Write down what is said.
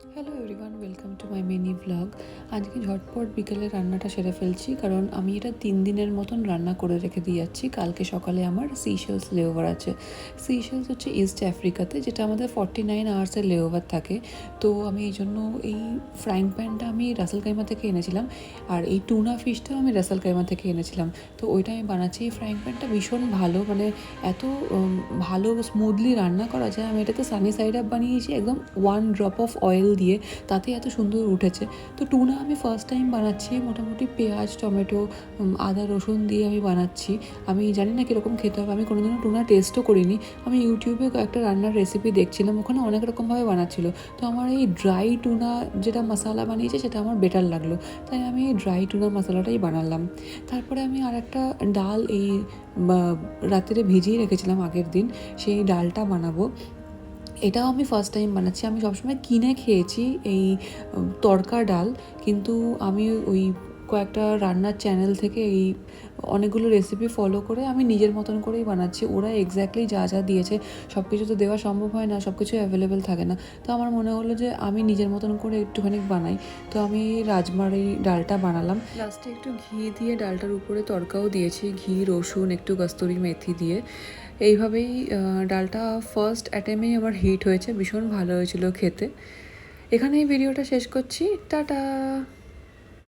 Hello everyone, welcome to my mini blog. আজকে ঝটপট বিকেলে রান্নাটা সেরে ফেলছি, কারণ আমি এটা 3 দিনের মতন রান্না করে রেখে দিয়ে যাচ্ছি। কালকে সকালে আমার সিশেলস লেওভার আছে। সিশেলস হচ্ছে ইস্ট আফ্রিকাতে, যেটা আমাদের 49 আওয়ার্সের লেওভার থাকে। তো আমি এই জন্য এই ফ্রাইং প্যানটা আমি রাসেল কাইমা থেকে এনেছিলাম, আর এই টুনা ফিশটাও আমি রাসেল কাইমা থেকে এনেছিলাম। তো ওইটা আমি বানাচ্ছি। এই ফ্রাইং প্যানটা ভীষণ ভালো, মানে এত ভালো স্মুথলি রান্না করা যায়। আমি এটাতে সানি সাইড আপ বানিয়েছি একদম 1 ড্রপ অফ অয়েল দিয়ে, তাতে এত সুন্দর উঠেছে। তো টুনা আমি ফার্স্ট টাইম বানাচ্ছি, মোটামুটি পেঁয়াজ, টমেটো, আদা, রসুন দিয়ে আমি বানাচ্ছি। আমি জানি না কীরকম খেতে হবে, আমি কোনোদিনও টুনা টেস্টও করিনি। আমি ইউটিউবে কয়েকটা রান্নার রেসিপি দেখছিলাম, ওখানে অনেক রকমভাবে বানাচ্ছিল। তো আমার এই ড্রাই টুনা যেটা মশলা বানিয়েছে সেটা আমার বেটার লাগলো, তাই আমি এই ড্রাই টুনা মশলাটাই বানালাম। তারপরে আমি আর একটা ডাল এই রাত্রে ভিজিয়ে রেখেছিলাম আগের দিন, সেই ডালটা বানাবো। এটাও আমি ফার্স্ট টাইম বানাচ্ছি। আমি সবসময় কিনে খেয়েছি এই তড়কা ডাল, কিন্তু আমি ওই কয়েকটা রান্নার চ্যানেল থেকে এই অনেকগুলো রেসিপি ফলো করে আমি নিজের মতন করেই বানাচ্ছি। ওরা এক্স্যাক্টলি যা যা দিয়েছে সব কিছু তো দেওয়া সম্ভব হয় না, সব কিছু অ্যাভেলেবেল থাকে না। তো আমার মনে হলো যে আমি নিজের মতন করে একটুখানি বানাই। তো আমি রাজমার এই ডালটা বানালাম। লাস্টে একটু ঘি দিয়ে ডালটার উপরে তড়কাও দিয়েছি, ঘি, রসুন, একটু কস্তুরি মেথি দিয়ে। এইভাবেই ডালটা ফার্স্ট অ্যাটেম্পেই আমার হিট হয়েছে, ভীষণ ভালো হয়েছিল খেতে। এখানেই ভিডিওটা শেষ করছি। টাটা।